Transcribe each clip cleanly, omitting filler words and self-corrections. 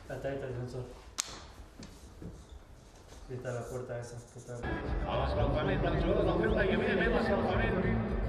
Hasta ahí está el defensor. Y está la puerta esa. L'escalfament dels jugadors del Ceuta i evidentment l'escalfament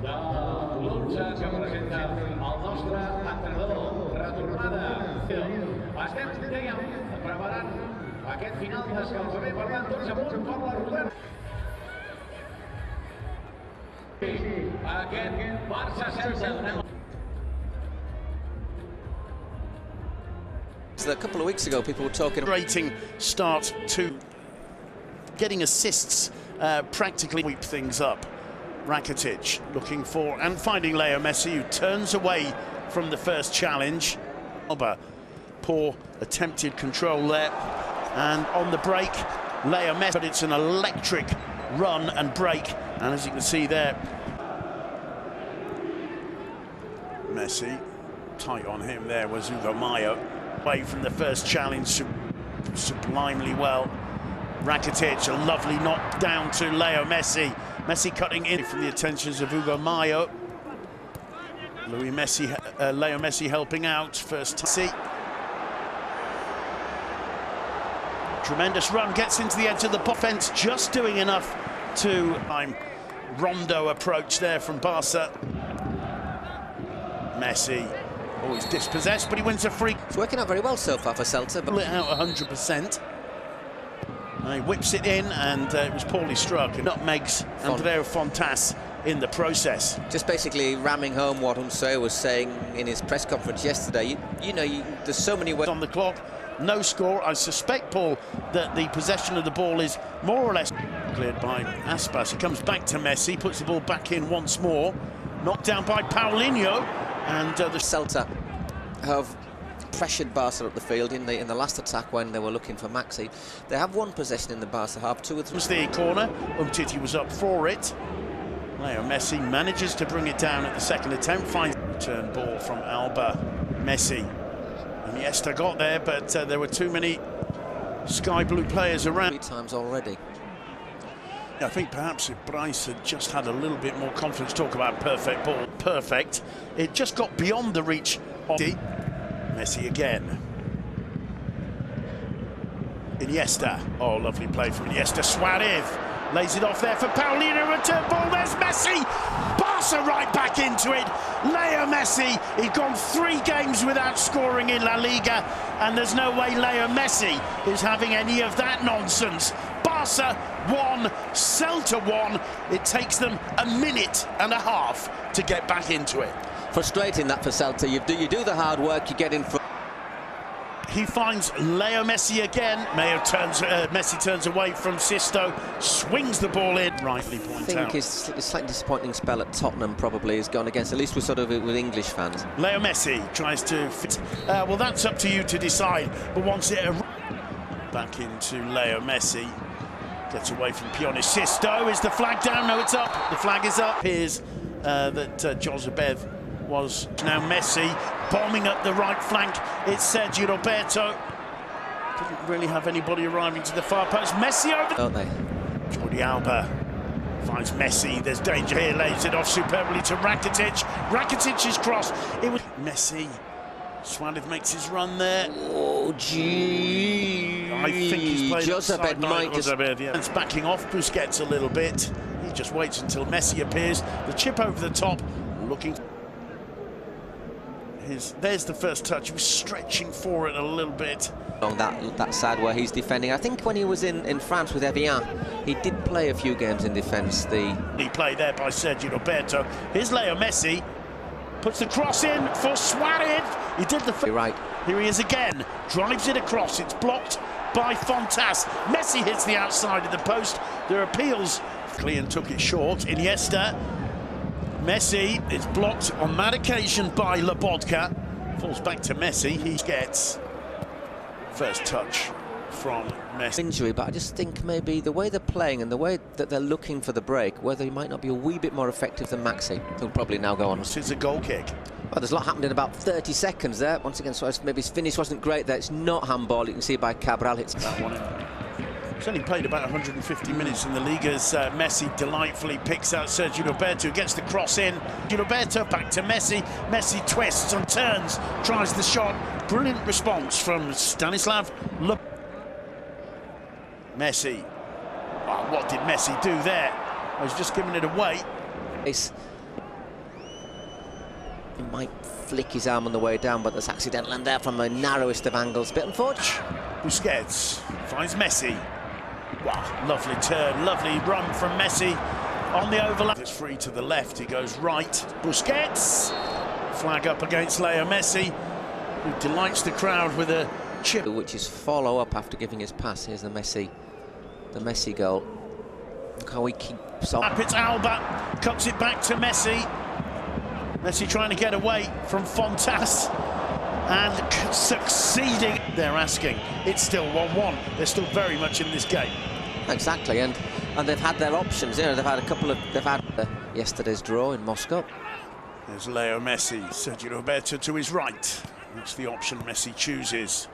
de l'11 que presenta el nostre entrenador. Retornada. Estem, dèiem, preparant aquest final d'escalfament, per tant, tots a punt per la rodada. Aquest Barça-Celta. A couple of weeks ago, people were talking rating start to getting assists, practically sweep things up. Rakitic looking for and finding Leo Messi, who turns away from the first challenge. Poor attempted control there, and on the break, Leo Messi. But it's an electric run and break, and as you can see there, Messi tight on him. There was Hugo Mayo. Away from the first challenge sublimely well. Rakitic, a lovely knock down to Leo Messi. Messi cutting in from the attentions of Hugo Mayo. Leo Messi helping out first time. Tremendous run, gets into the edge of the fence, just doing enough to Rondo approach there from Barca. Messi. Oh, he's dispossessed, but he wins a free. It's working out very well so far for Celta. But lit out 100%. And he whips it in, and it was poorly struck. And nutmegs Andrea Fontas in the process. Just basically ramming home what Umse was saying in his press conference yesterday. You know, there's so many ways on the clock. No score. I suspect, Paul, that the possession of the ball is more or less cleared by Aspas. He comes back to Messi, puts the ball back in once more. Knocked down by Paulinho. And the Celta have pressured Barca up the field in the last attack when they were looking for Maxi. They have one possession in the Barca half, 2 or 3. Was the corner. Umtiti was up for it. Leo Messi manages to bring it down at the second attempt. Finds return ball from Alba. Messi. Iniesta got there, but there were too many sky blue players around. 3 times already. I think perhaps if Bryce had just had a little bit more confidence, talk about perfect ball, perfect. It just got beyond the reach of Messi again. Iniesta, oh, lovely play from Iniesta. Suarez lays it off there for Paulinho, return ball, there's Messi! Barca right back into it. Leo Messi, he'd gone 3 games without scoring in La Liga, and there's no way Leo Messi is having any of that nonsense. Barca 1, Celta 1. It takes them a minute and a half to get back into it. Frustrating that for Celta. You do the hard work, you get in front. He finds Leo Messi again. Messi turns away from Sisto, swings the ball in, rightly points out. I think his slightly disappointing spell at Tottenham probably has gone against, at least with with English fans. Leo Messi tries to fit. Well, that's up to you to decide. But once it back into Leo Messi, gets away from Pione. Sisto, is the flag down? No, it's up. The flag is up. Here's that Josebeth was now Messi bombing up the right flank. It's Sergio Roberto. Didn't really have anybody arriving to the far post. Messi over. Don't they? Jordi Alba finds Messi. There's danger here. Lays it off superbly to Rakitic. Rakitic's cross. It was Messi. Suarez makes his run there. Oh, gee. I think he's played Josebeth might just. Yeah. It's backing off Busquets a little bit. He just waits until Messi appears. The chip over the top, looking. There's the first touch. He was stretching for it a little bit. On that side where he's defending. I think when he was in France with Evian, he did play a few games in defence. He played there by Sergio Roberto. Here's Leo Messi. Puts the cross in for Suarez. He did the. You're right. Here he is again. Drives it across. It's blocked by Fontas. Messi hits the outside of the post. There are appeals. Clean took it short. Iniesta. Messi is blocked on that occasion by Lobotka. Falls back to Messi. He gets first touch from Messi. Injury, but I just think maybe the way they're playing and the way that they're looking for the break, whether he might not be a wee bit more effective than Maxi, who'll probably now go on. It's a goal kick. Well, there's a lot happened in about 30 seconds there. Once again, so maybe his finish wasn't great there. It's not handball. You can see by Cabral. It's that one. He's only played about 150 minutes in the league as Messi delightfully picks out Sergio Roberto, who gets the cross in. Roberto back to Messi. Messi twists and turns, tries the shot. brilliant response from Stanislav Messi. Oh, what did Messi do there? I was just giving it away. He might flick his arm on the way down, but that's accidental, and there from the narrowest of angles. Bit unfortunate. Busquets finds Messi. Wow, lovely turn, lovely run from Messi on the overlap. It's free to the left, he goes right. Busquets, flag up against Leo Messi, who delights the crowd with a chip. Which is follow up after giving his pass. Here's the Messi goal. Look how he keeps on. It's Alba, cuts it back to Messi. Messi trying to get away from Fontas and succeeding. They're asking. It's still 1-1. They're still very much in this game. Exactly, and they've had their options. You know, they've had yesterday's draw in Moscow. There's Leo Messi, Sergio Roberto to his right. That's the option Messi chooses.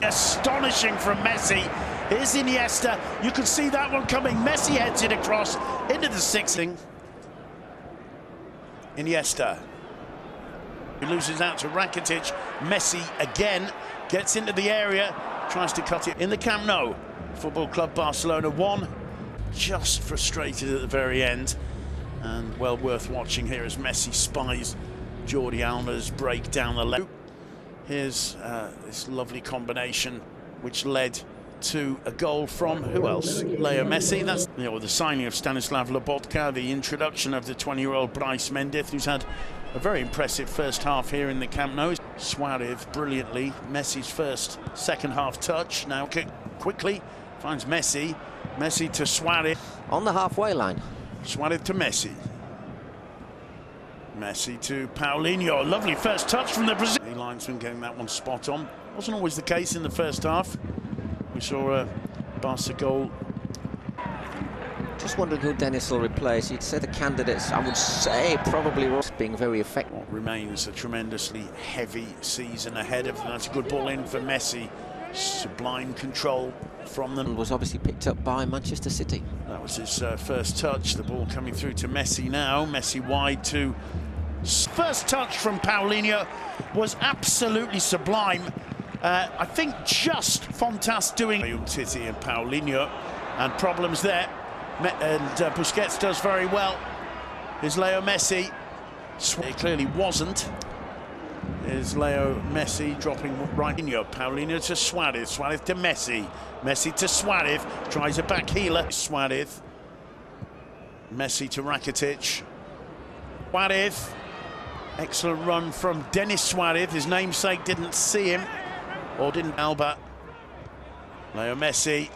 Astonishing from Messi. Here's Iniesta. You can see that one coming. Messi heads it across into the sixing. Iniesta. He loses out to Rakitic. Messi again gets into the area, tries to cut it in the Camp Nou. Football Club Barcelona 1. Just frustrated at the very end, and well worth watching here as Messi spies Jordi Alba's break down the left. Here's this lovely combination which led to a goal from who else? Leo Messi. That's the signing of Stanislav Lobotka, the introduction of the 20-year-old Bryce Mendith, who's had a very impressive first half here in the Camp Nou. Suarez brilliantly. Messi's first second half touch. Now quickly finds Messi. Messi to Suarez. On the halfway line. Suarez to Messi. Messi to Paulinho. Lovely first touch from the Brazil. The linesman getting that one spot on. Wasn't always the case in the first half. We saw a Barca goal. Just wondering who Dennis will replace. You'd say the candidates, I would say probably Ross, being very effective. What remains a tremendously heavy season ahead of them. That's a good ball in for Messi. Sublime control from them. Was obviously picked up by Manchester City. That was his first touch. The ball coming through to Messi now. Messi wide to... First touch from Paulinho was absolutely sublime. I think just Fontas doing Titi and Paulinho, and problems there. And Busquets does very well. Here's Leo Messi. It clearly wasn't. Here's Leo Messi dropping right in. Paulinho to Suarez. Suarez to Messi. Messi to Suarez. Tries a back healer. Suarez. Messi to Rakitic. Suarez. Excellent run from Denis Suarez. His namesake didn't see him. Or didn't Alba. Leo Messi.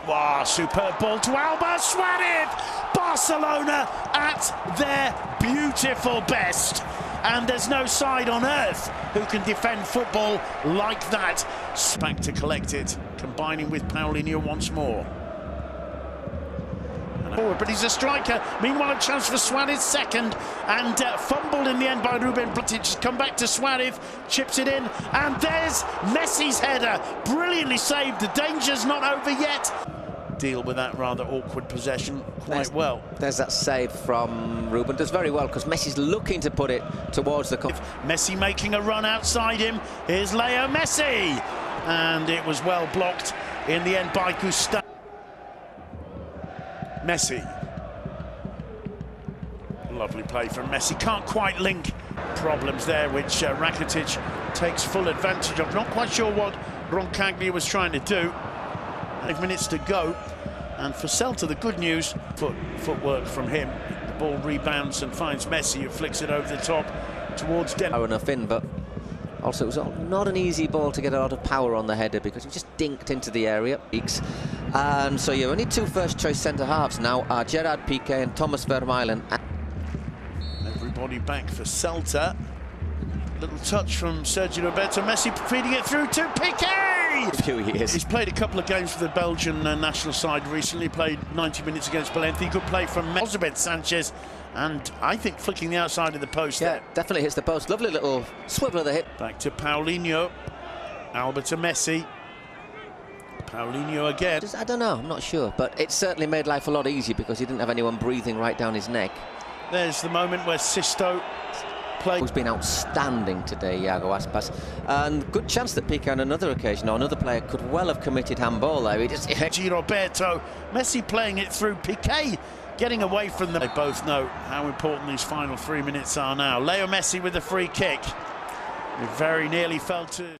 Wow, superb ball to Alba. Suarez! Barcelona at their beautiful best. And there's no side on earth who can defend football like that. Back to collect it, combining with Paulinho once more. But he's a striker. Meanwhile, a chance for Suarez second, and fumbled in the end by Ruben Bltic. Come back to Suarez, chips it in, and there's Messi's header. Brilliantly saved. The danger's not over yet. Deal with that rather awkward possession quite well. There's that save from Ruben. Does very well because Messi's looking to put it towards the... Messi making a run outside him. Here's Leo Messi, and it was well blocked in the end by Gustavo. Messi. Lovely play from Messi. Can't quite link. Problems there, which Rakitic takes full advantage of. Not quite sure what Roncaglia was trying to do. 5 minutes to go. And for Celta, the good news, footwork from him. The ball rebounds and finds Messi, who flicks it over the top towards Denver. Enough in, but also it was not an easy ball to get a lot of power on the header because he just dinked into the area. And so your only two first-choice centre-halves now are Gerard Piqué and Thomas Vermaelen. Everybody back for Celta. Little touch from Sergio Roberto. Messi feeding it through to Piqué! He's played a couple of games for the Belgian national side recently. Played 90 minutes against Valencia. Good play from Elizabeth Sanchez. And I think flicking the outside of the post there. Definitely hits the post. Lovely little swivel of the hip. Back to Paulinho. Alba to Messi. Paulinho again. I don't know, I'm not sure. But it certainly made life a lot easier because he didn't have anyone breathing right down his neck. There's the moment where Sisto play. Who's been outstanding today, Iago Aspas, and good chance that Piqué on another occasion or another player could well have committed handball there. He just Roberto, Messi playing it through, Piqué getting away from them. They both know how important these final 3 minutes are now. Leo Messi with the free kick. It very nearly fell to